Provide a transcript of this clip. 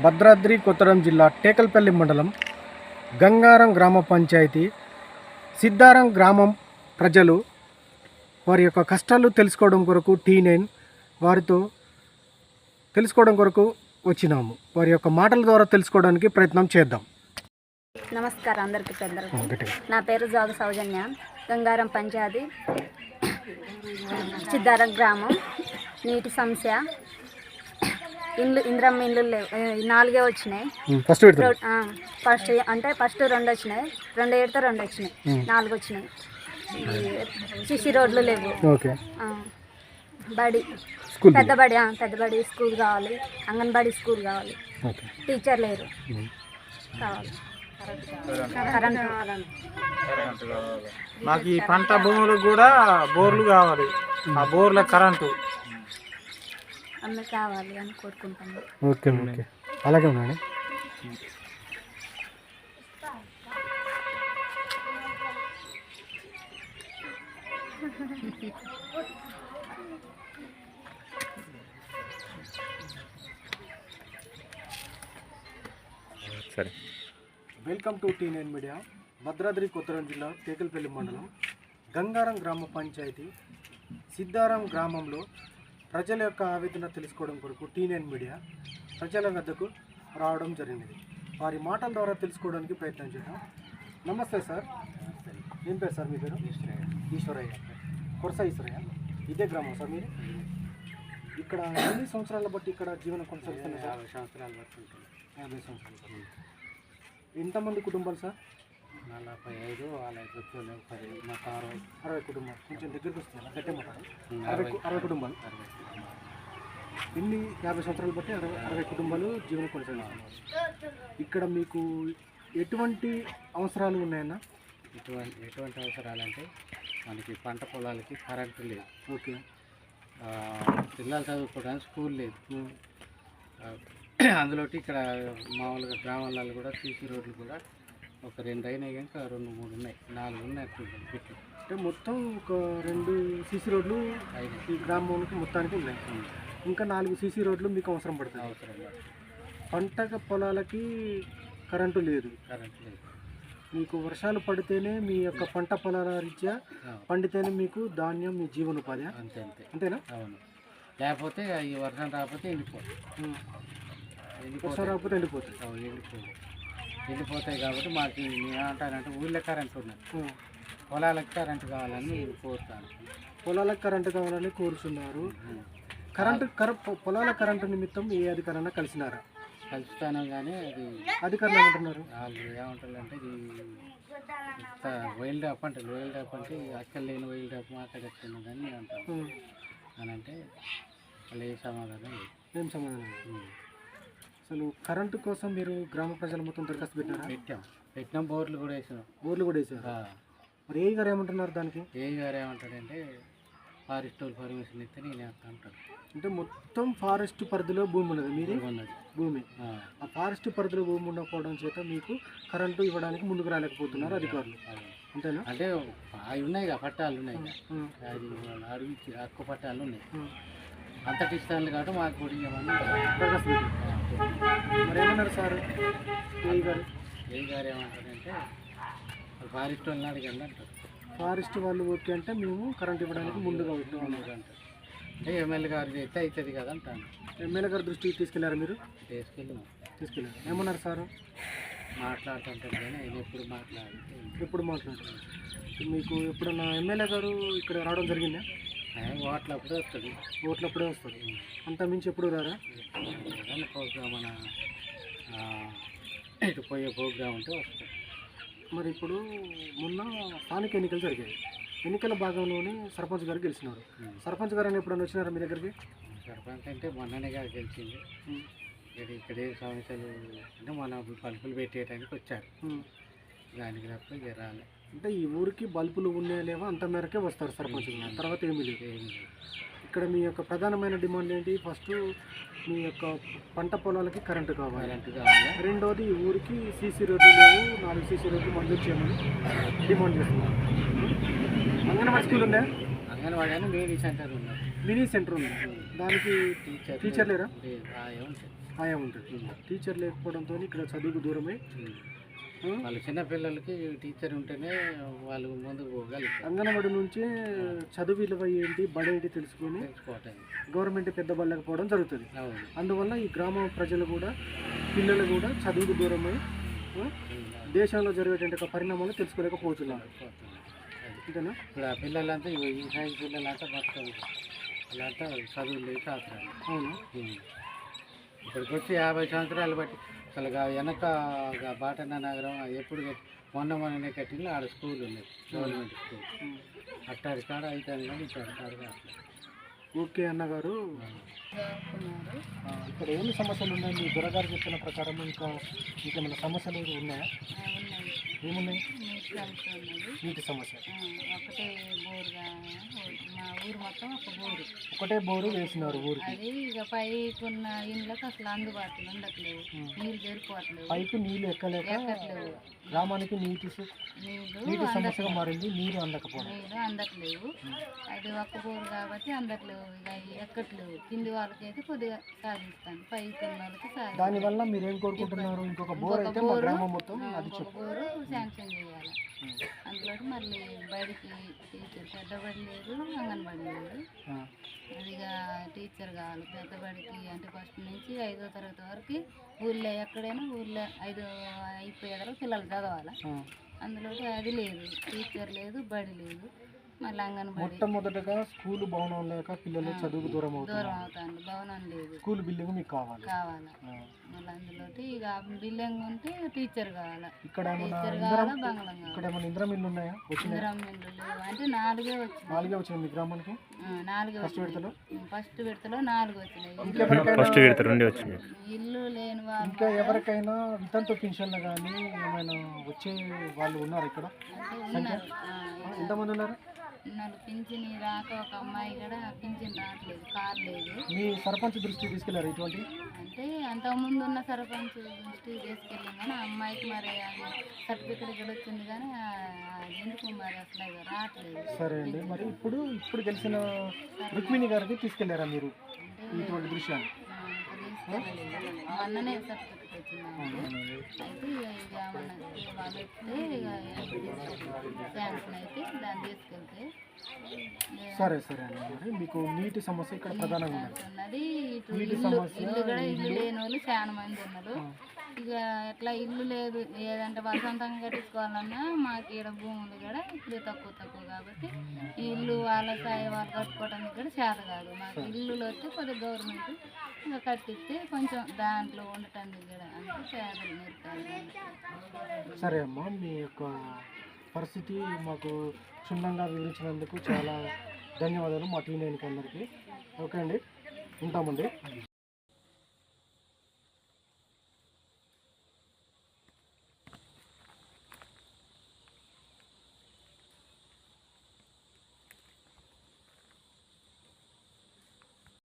భద్రాద్రి కొత్తగూడెం జిల్లా టేకల్పల్లి మండలం గంగారం గ్రామ పంచాయతీ సిద్ధారం గ్రామం ప్రజలు వారి యొక్క కష్టాలు తెలుసుకోవడం కొరకు T9 వారితో తెలుసుకోవడం కొరకు వచ్చినాము. వారి యొక్క మాటల ద్వారా తెలుసుకోవడానికి ప్రయత్నం చేద్దాం. నమస్కారం అందరికీ పెద్దలకు. నా పేరు జోగ సౌజన్య. గంగారం పంచాయతీ సిద్ధారం గ్రామం. నీటి సమస్య, ఇంద్రమ్మ ఇండ్లు లేవు, 4 వచ్చినాయి. ఫస్ట్ అంటే ఫస్ట్ 2 వచ్చినాయి, 2 ఏడితే 2 వచ్చినాయి, 4 వచ్చినాయి. సిసి రోడ్లు లేవు. బడి పెద్ద బడి స్కూల్ కావాలి, అంగన్వాడీ స్కూల్ కావాలి, టీచర్ లేరు కావాలి, కరెంట్ మాకు ఈ పంట భూములకు కూడా బోర్లు కావాలి, ఆ బోర్ల కరెంటు అన్నీ కావాలి అని కోరుకుంటాను. ఓకే ఓకే అలాగే ఉన్నాను. సరే. Welcome to T9 media. Bhadradri Kothagudem జిల్లా టేకల్పల్లి మండలం గంగారం గ్రామ పంచాయతీ సిద్ధారం గ్రామంలో ప్రజల యొక్క ఆవేదన తెలుసుకోవడం కొరకు T9 మీడియా ప్రజల వద్దకు రావడం జరిగినది. వారి మాటల ద్వారా తెలుసుకోవడానికి ప్రయత్నం చేద్దాం. నమస్తే సార్. ఏం పేరు సార్ మీ పేరు? ఈశ్వరయ్య. కొరస ఈశ్వరయ్య. ఇదే గ్రామం సార్ మీరు? ఇక్కడ ఎన్ని సంవత్సరాల బట్టి ఇక్కడ జీవనం కొనసాగుతుంది సార్? 50 సంవత్సరాలు బట్టి ఉంటుంది. 50 సంవత్సరాలు. ఎంతమంది కుటుంబాలు సార్? 45 అలా కూర్చోలేము. 10 మాకు 60 కుటుంబాలు. కొంచెం దగ్గరికి వస్తుంది గట్టే మాట్లాడు. 60 కుటుంబాలు. ఎన్ని 50 సంవత్సరాలు బట్టి 60 కుటుంబాలు జీవనం కొనసాగిస్తున్నారు. ఇక్కడ మీకు ఎటువంటి అవసరాలు ఉన్నాయన్నా? ఎటువంటి అవసరాలంటే మనకి పంట పొలాలకి కరెంటు లేదు. ఓకే. పిల్లలు చదువుకోవడానికి స్కూల్ లేదు. అందులోటి ఇక్కడ మామూలుగా గ్రామాలలో కూడా సీసీ రోడ్లు కూడా ఒక 2 అయినాయి, కనుక 2, 3 ఉన్నాయి, 4 ఉన్నాయి పెట్టి. అంటే మొత్తం ఒక 2 సీసీ రోడ్లు ఈ గ్రామానికి మొత్తానికి ఉన్నాయి. ఇంకా 4 సీసీ రోడ్లు మీకు అవసరం పడుతుంది. పంట పొలాలకి కరెంటు లేదు. మీకు వర్షాలు పడితేనే మీ యొక్క పంట పొలాల రీత్యా పండితేనే మీకు ధాన్యం, మీ జీవనోపాధి. అంతేనా? అవును. లేకపోతే ఈ వర్షం రాకపోతే వర్షం రాకపోతే ఎండిపోతాయి. వెళ్ళిపోతాయి. కాబట్టి మాకు ఏమంటారంటే ఊళ్ళో కరెంట్ ఉన్నది, పొలాలకు కరెంటు కావాలని కోరుతాను. పొలాలకు కరెంటు కావాలని కోరుతున్నారు. పొలాల కరెంటు నిమిత్తం ఏ అధికారైనా కలిసినారా? కలుస్తాను, కానీ అది అధికారులు ఏమంటున్నారు? వాళ్ళు ఏమంటారు అంటే ఇది వైల్డ్ డ్రాప్ అంటారు. వైల్డ్ డ్రాప్ అంటే అక్కడ లేని వైల్డ్ డ్రాప్ మాట్లాడుతున్నాం కానీ నేను అంటాను అని అంటే వాళ్ళు ఏ సమాధానం ఏం సమాధానం? అసలు కరెంటు కోసం మీరు గ్రామ ప్రజలు మొత్తం దరఖాస్తు పెట్టినారా? పెట్టినాం. బోర్లు కూడా వేసినాం. బోర్లు కూడా వేసారు. మరి ఏ గారు ఏమంటున్నారు దానికి? ఏ గారు ఏమంటాడంటే ఫారెస్ట్ వాళ్ళు పర్మిషన్ ఇస్తే నేను వేస్తా అంటాడు. అంటే మొత్తం ఫారెస్ట్ పరిధిలో భూమి ఉన్నది మీది? ఉన్నది భూమి. ఆ ఫారెస్ట్ పరిధిలో భూమి ఉండకపోవడం చేత మీకు కరెంటు ఇవ్వడానికి ముందుకు రాలేకపోతున్నారు అధికారులు. అంతేనా? అంటే అవి ఉన్నాయి కదా, పట్టాలు ఉన్నాయి, అది అడిగి హక్కు పట్టాలు ఉన్నాయి. అంతటి ఇస్తాను కాబట్టి మాకు కూడా దరఖాస్తు పెట్టి. మరి ఏమన్నారు సార్ ఏ గారు? ఏ గారు ఏమంటారంటే ఫారెస్ట్ వాళ్ళని అడిగండి అంటారు. ఫారెస్ట్ వాళ్ళు ఓకే అంటే మేము కరెంట్ ఇవ్వడానికి ముందుగా ఉంటాం అంటారు. అంటే ఎమ్మెల్యే గారు అయితే అవుతుంది కదా అంటాను. ఎమ్మెల్యే గారి దృష్టికి తీసుకెళ్లారా మీరు? తీసుకెళ్ళారు. ఏమన్నారు సార్? మాట్లాడుతుంటారు కానీ ఆయన ఎప్పుడు మాట్లాడుతున్నారు. మీకు ఎప్పుడన్నా ఎమ్మెల్యే గారు ఇక్కడ రావడం జరిగిందా? ఓట్లప్పుడే వస్తుంది. ఓట్లప్పుడే వస్తుంది. అంత మించి ఎప్పుడు రారా? ప్రోగ్రామ్ మన ఇటు పోయే ప్రోగ్రామ్ ఉంటే వస్తుంది. మరి ఇప్పుడు మొన్న స్థానిక ఎన్నికలు జరిగాయి. ఎన్నికల భాగంలోనే సర్పంచ్ గారు గెలిచినారు. సర్పంచ్ గారు అని ఎప్పుడన్నా వచ్చినారా మీ దగ్గరికి? సర్పంచ్ అంటే మొన్ననే గారు గెలిచింది. ఇక్కడే సమస్యలు అంటే మన బల్బులు పెట్టేయడానికి వచ్చారు. దానికి తప్ప ఇక రాలే. అంటే ఈ ఊరికి బల్బులు ఉన్నాయా లేవా అంత మేరకే వస్తారు సర్పంచ్ గారు, తర్వాత ఏమీ లేదు. ఇక్కడ మీ యొక్క ప్రధానమైన డిమాండ్ ఏంటి? ఫస్ట్ మీ యొక్క పంట పొలాలకి కరెంటు కావాలి. రెండోది ఈ ఊరికి సీసీ రోడ్లు లేవు, 4 సీసీ రోడ్లు మంజూరు చేయమని డిమాండ్ చేస్తున్నారు. అంగన్వాడీ స్కూల్ ఉందా? అంగన్వాడీ అని మేడీ సెంటర్ ఉన్నది. మినీ సెంటర్ ఉంది, దానికి టీచర్ లేరా? ఉంటుంది. ఆయా ఉంటుంది. టీచర్ లేకపోవడంతో ఇక్కడ చదువుకు దూరమై వాళ్ళు చిన్నపిల్లలకి టీచర్ ఉంటేనే వాళ్ళు ముందుకు పోగలుగుతారు. అంగన్వాడీ నుంచి చదువు విలువ ఏంటి, బడి ఏంటి తెలుసుకొని గవర్నమెంట్ పెద్ద బళ్ళకపోవడం జరుగుతుంది. అందువల్ల ఈ గ్రామ ప్రజలు కూడా పిల్లలు కూడా చదువుకు దూరమై దేశంలో జరిగేటువంటి ఒక పరిణామాలు తెలుసుకోలేకపోతున్నారు. అంతేనా? ఇప్పుడు ఆ పిల్లలంతా ఈ సైజు పిల్లలంతా మొత్తం వాళ్ళంతా చదువు లేదు శాస్త్రాలు. అవును. ఇప్పటికి వచ్చి 50 సంవత్సరాలు బట్టి అసలు వెనక బాటన్న నగరం ఎప్పుడు మొన్ననే కట్టిన ఆడ స్కూల్ ఉన్నది, గవర్నమెంట్ స్కూల్. అట్టాడి కాడ అవుతుంది కానీ ఇట్టాడి కాడ కాదు. ఓకే అన్నగారు, ఇక్కడ ఏమి సమస్యలు ఉన్నాయి? మీ దొరగారు చెప్పిన ప్రకారం ఇంకేమైనా సమస్యలు ఉన్నాయా? ఏమున్నాయి? నీటి సమస్య. ఒకటే బోరుగా మా ఊరు మొత్తం ఒక బోరు, ఒకటే బోరు వేసినారు ఊరికి. అది ఇక పైకున్న ఇండ్లకు అసలు అందుబాటులో ఉండట్లేవు, నీళ్ళు జరిపోవట్లేదు, పైకి నీళ్ళు ఎక్కట్లేవు. గ్రామానికి నీటి సమస్యగా మారింది, నీరు అందకపోవడం. నీళ్ళు అందట్లేవు. అది ఒక్క బోరు కాబట్టి అందట్లేవు, ఇక ఎక్కట్లేవు. కింది వాళ్ళకైతే కొద్దిగా సాధిస్తాను, పైకి ఉన్న వాళ్ళకి సాధిస్తాను. దానివల్ల మీరు ఏం కోరుకుంటున్నారు? ఇంకొక బోర్ అయితే మా గ్రామం మొత్తం అది బోరు శాంక్షన్ చేయాలి. అందులో మళ్ళీ బడికి టీచర్, పెద్ద బడి లేదు, అంగన్వాడీ లేదు. అదిగా టీచర్ కావాలి పెద్ద బడికి, అంటే ఫస్ట్ నుంచి 5వ తరగతి వరకు ఊళ్ళో ఎక్కడైనా ఊళ్ళో 5 అయిపోయేదాకా పిల్లలు చదవాలి. అందులో అది లేదు, టీచర్ లేదు, బడి లేదు. మళ్ళీ అంగన్వాడీ మొట్టమొదటగా స్కూల్ భవనం లేక పిల్లలు చదువుకు దూరం అవుతాను, భవనం లేదు, స్కూల్ బిల్డింగ్ మీకు కావాలి. మళ్ళీ అందులో ఇక బిల్డింగ్ ఉంటే టీచర్ కావాలి, ఇక్కడ టీచర్ కావాలి, బంగ్లా ఇక్కడ ఏమైనా ఇంద్రం ఇల్లు ఉన్నాయా? ఇందిరం ఇల్లు లేవు, అంటే 4 వచ్చినాయి మీ గ్రామానికి. 4 ఫస్ట్ విడతలో 4 వచ్చినాయి. ఇల్లు లేని వాళ్ళు ఇంకా ఎవరికైనా వితంతు పింఛన్లు కానీ ఏమైనా వచ్చే వాళ్ళు ఉన్నారు ఇక్కడ? ఎంతమంది ఉన్నారు? పింఛని రాక ఒక అమ్మాయి కూడా పింఛన్ రావట్లేదు, కార్ లేదు. మీ సర్పంచ్ దృష్టికి తీసుకెళ్లారు ఇటువంటి? అంటే అంతకుముందు ఉన్న సర్పంచ్ దృష్టికి తీసుకెళ్ళాం కానీ ఆ అమ్మాయికి మరి అది సర్టిఫికెట్ ఇక్కడ వచ్చింది కానీ ఎందుకు మరి అసలు రావట్లేదు. సరే అండి, మరి ఇప్పుడు గెలిచిన రుక్మిణి గారికి తీసుకెళ్లారా మీరు ఇటువంటి దృశ్యాన్ని? మొన్ననే సర్టిఫికెట్ వచ్చింది. అయితే ఇక వాళ్ళు వస్తే శాంక్షన్ అయితే దాన్ని తీసుకెళ్తే సరే అండి. మరి మీకు నీటి సమస్య ఇక్కడ ప్రధానంగా ఉన్నది. ఇల్లు లేని వాళ్ళు చాలా మంది ఉన్నారు. ఇక ఎట్లా ఇల్లు లేదు, ఏదంటే వసంతంగా కట్టించుకోవాలన్నా మాకు ఇక్కడ భూములు కూడా ఇప్పుడు తక్కువ కాబట్టి ఈ ఇల్లు వాళ్ళ స్థాయి వాళ్ళు కట్టుకోవడానికి కూడా చేత కాదు. మాకు ఇల్లులు వస్తే కొద్దిగా గవర్నమెంట్ ఇంకా కట్టిస్తే కొంచెం దాంట్లో ఉండటానికి కూడా అంటే పేదలు నేర్పాలి. సరే అమ్మా, మీ యొక్క పరిస్థితి మాకు క్షుణ్ణంగా వివరించినందుకు చాలా ధన్యవాదాలు మా టీం అందరికీ. ఓకే అండి, ఉంటామండి.